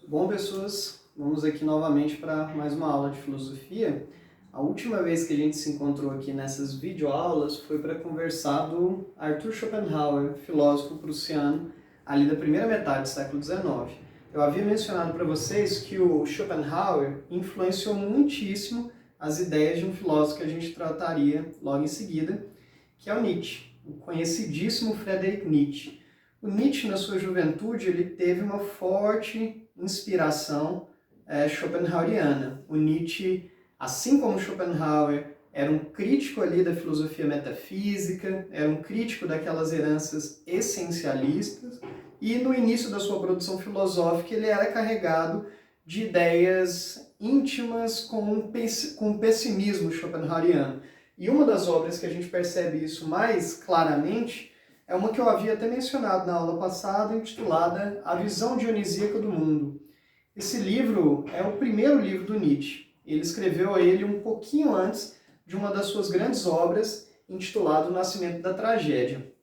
Bom, pessoas, vamos aqui novamente para mais uma aula de filosofia. A última vez que a gente se encontrou aqui nessas videoaulas foi para conversar do Arthur Schopenhauer, filósofo prussiano, ali da primeira metade do século XIX. Eu havia mencionado para vocês que o Schopenhauer influenciou muitíssimo as ideias de um filósofo que a gente trataria logo em seguida, que é o Nietzsche, o conhecidíssimo Friedrich Nietzsche. O Nietzsche, na sua juventude, ele teve uma forte inspiração schopenhaueriana. O Nietzsche, assim como Schopenhauer, era um crítico ali da filosofia metafísica, era um crítico daquelas heranças essencialistas, e no início da sua produção filosófica ele era carregado de ideias íntimas com pessimismo schopenhaueriano. E uma das obras que a gente percebe isso mais claramente é uma que eu havia até mencionado na aula passada, intitulada A Visão Dionisíaca do Mundo. Esse livro é o primeiro livro do Nietzsche. Ele escreveu ele um pouquinho antes de uma das suas grandes obras, intitulada O Nascimento da Tragédia.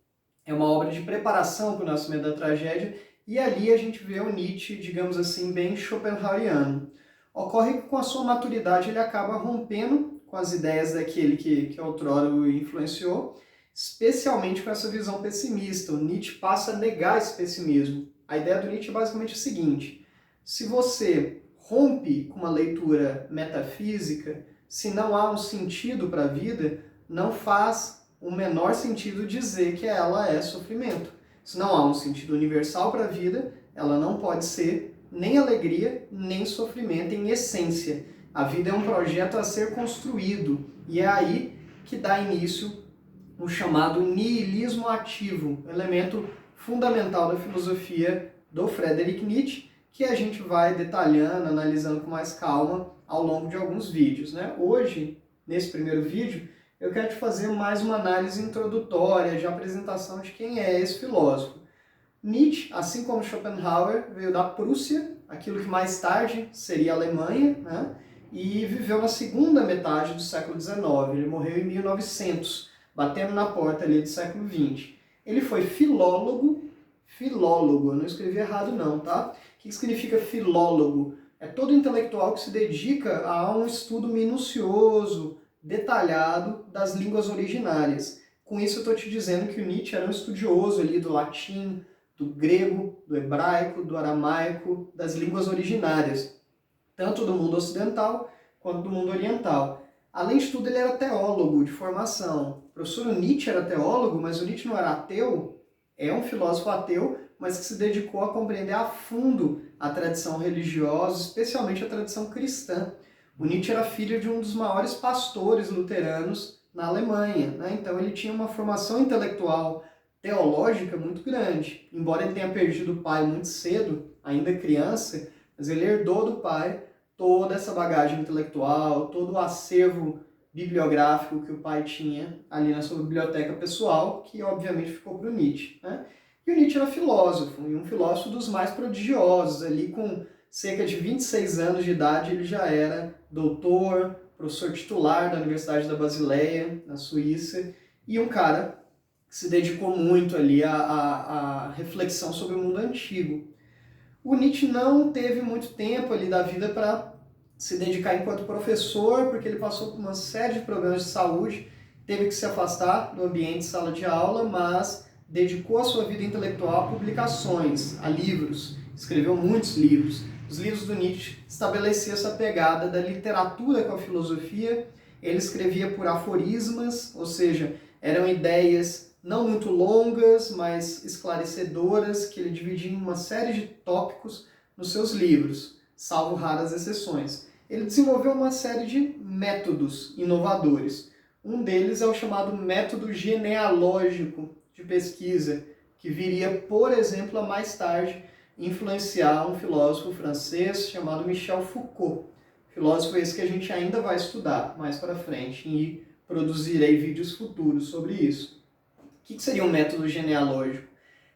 É uma obra de preparação para o nascimento da tragédia, e ali a gente vê o Nietzsche, digamos assim, bem schopenhaueriano. Ocorre que com a sua maturidade ele acaba rompendo com as ideias daquele que outrora o influenciou, especialmente com essa visão pessimista. O Nietzsche passa a negar esse pessimismo. A ideia do Nietzsche é basicamente a seguinte: se você rompe com uma leitura metafísica, se não há um sentido para a vida, não faz o menor sentido dizer que ela é sofrimento. Se não há um sentido universal para a vida, ela não pode ser nem alegria, nem sofrimento em essência. A vida é um projeto a ser construído, e é aí que dá início o chamado niilismo ativo, elemento fundamental da filosofia do Friedrich Nietzsche, que a gente vai detalhando, analisando com mais calma ao longo de alguns vídeos, né? Hoje, nesse primeiro vídeo, eu quero te fazer mais uma análise introdutória, de apresentação de quem é esse filósofo. Nietzsche, assim como Schopenhauer, veio da Prússia, aquilo que mais tarde seria a Alemanha, né? E viveu na segunda metade do século XIX. Ele morreu em 1900, batendo na porta ali do século XX. Ele foi filólogo, eu não escrevi errado não, tá? O que significa filólogo? É todo intelectual que se dedica a um estudo minucioso, detalhado das línguas originárias. Com isso eu estou te dizendo que o Nietzsche era um estudioso ali do latim, do grego, do hebraico, do aramaico, das línguas originárias, tanto do mundo ocidental quanto do mundo oriental. Além de tudo, ele era teólogo de formação. O professor Nietzsche era teólogo, mas o Nietzsche não era ateu, é um filósofo ateu, mas que se dedicou a compreender a fundo a tradição religiosa, especialmente a tradição cristã. O Nietzsche era filho de um dos maiores pastores luteranos na Alemanha, né? Então ele tinha uma formação intelectual teológica muito grande. Embora ele tenha perdido o pai muito cedo, ainda criança, mas ele herdou do pai toda essa bagagem intelectual, todo o acervo bibliográfico que o pai tinha ali na sua biblioteca pessoal, que obviamente ficou para o Nietzsche, né? E o Nietzsche era filósofo, e um filósofo dos mais prodigiosos. Ali com cerca de 26 anos de idade ele já era doutor, professor titular da Universidade da Basileia, na Suíça, e um cara que se dedicou muito ali à reflexão sobre o mundo antigo. O Nietzsche não teve muito tempo ali da vida para se dedicar enquanto professor, porque ele passou por uma série de problemas de saúde, teve que se afastar do ambiente de sala de aula, mas dedicou a sua vida intelectual a publicações, a livros, escreveu muitos livros. Os livros do Nietzsche estabeleciam essa pegada da literatura com a filosofia. Ele escrevia por aforismas, ou seja, eram ideias não muito longas, mas esclarecedoras, que ele dividia em uma série de tópicos nos seus livros, salvo raras exceções. Ele desenvolveu uma série de métodos inovadores. Um deles é o chamado método genealógico de pesquisa, que viria, por exemplo, a mais tarde influenciar um filósofo francês chamado Michel Foucault. Filósofo esse que a gente ainda vai estudar mais para frente e produzirei vídeos futuros sobre isso. O que seria um método genealógico?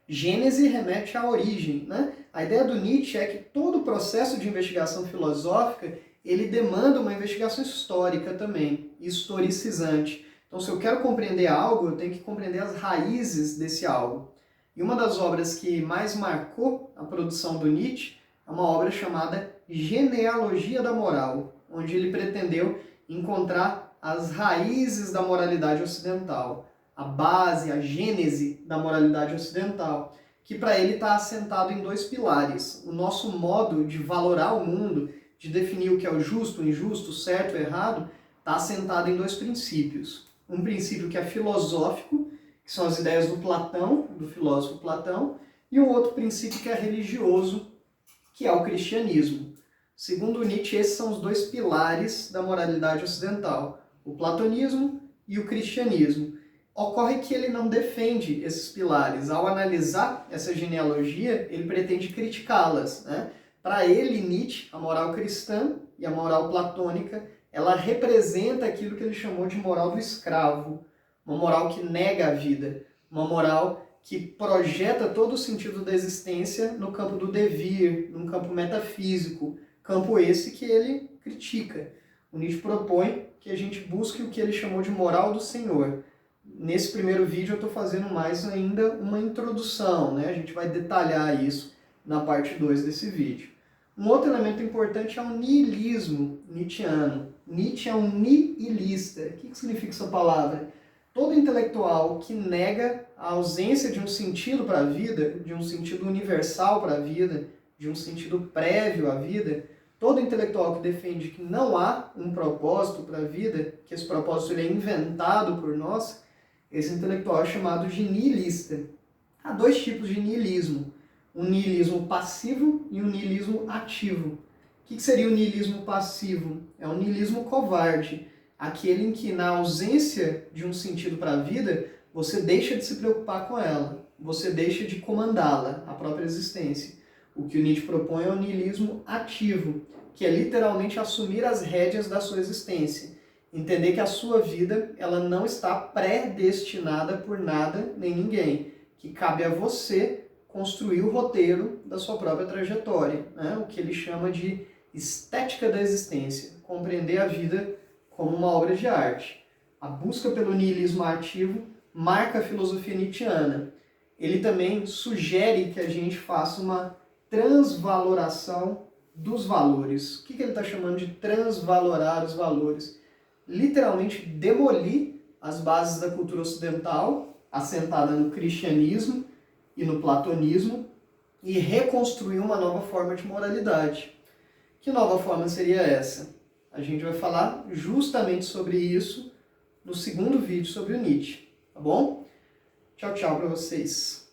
Gênese remete à origem, né? A ideia do Nietzsche é que todo o processo de investigação filosófica ele demanda uma investigação histórica também, historicizante. Então, se eu quero compreender algo, eu tenho que compreender as raízes desse algo. E uma das obras que mais marcou a produção do Nietzsche é uma obra chamada Genealogia da Moral, onde ele pretendeu encontrar as raízes da moralidade ocidental, a base, a gênese da moralidade ocidental, que para ele está assentado em dois pilares. O nosso modo de valorar o mundo, de definir o que é o justo, o injusto, o certo, o errado, está assentado em dois princípios. Um princípio que é filosófico, que são as ideias do Platão, do filósofo Platão, e um outro princípio que é religioso, que é o cristianismo. Segundo Nietzsche, esses são os dois pilares da moralidade ocidental, o platonismo e o cristianismo. Ocorre que ele não defende esses pilares. Ao analisar essa genealogia, ele pretende criticá-las, né? Para ele, Nietzsche, a moral cristã e a moral platônica, ela representa aquilo que ele chamou de moral do escravo, uma moral que nega a vida, uma moral que projeta todo o sentido da existência no campo do devir, num campo metafísico, campo esse que ele critica. O Nietzsche propõe que a gente busque o que ele chamou de moral do Senhor. Nesse primeiro vídeo eu estou fazendo mais ainda uma introdução, né? A gente vai detalhar isso na parte 2 desse vídeo. Um outro elemento importante é o niilismo nietzschiano. Nietzsche é um nihilista. O que significa essa palavra? Todo intelectual que nega a ausência de um sentido para a vida, de um sentido universal para a vida, de um sentido prévio à vida, todo intelectual que defende que não há um propósito para a vida, que esse propósito ele é inventado por nós, esse intelectual é chamado de nihilista. Há dois tipos de nihilismo, um nihilismo passivo e um nihilismo ativo. O que seria o nihilismo passivo? É um nihilismo covarde, aquele em que, na ausência de um sentido para a vida, você deixa de se preocupar com ela, você deixa de comandá-la, a própria existência. O que o Nietzsche propõe é o nihilismo ativo, que é literalmente assumir as rédeas da sua existência. Entender que a sua vida ela não está predestinada por nada nem ninguém, que cabe a você construir o roteiro da sua própria trajetória, né? O que ele chama de estética da existência, compreender a vida como uma obra de arte. A busca pelo nihilismo ativo marca a filosofia nietzschiana. Ele também sugere que a gente faça uma transvaloração dos valores. O que ele está chamando de transvalorar os valores? Literalmente demolir as bases da cultura ocidental, assentada no cristianismo e no platonismo, e reconstruir uma nova forma de moralidade. Que nova forma seria essa? A gente vai falar justamente sobre isso no segundo vídeo sobre o Nietzsche, tá bom? Tchau, tchau para vocês.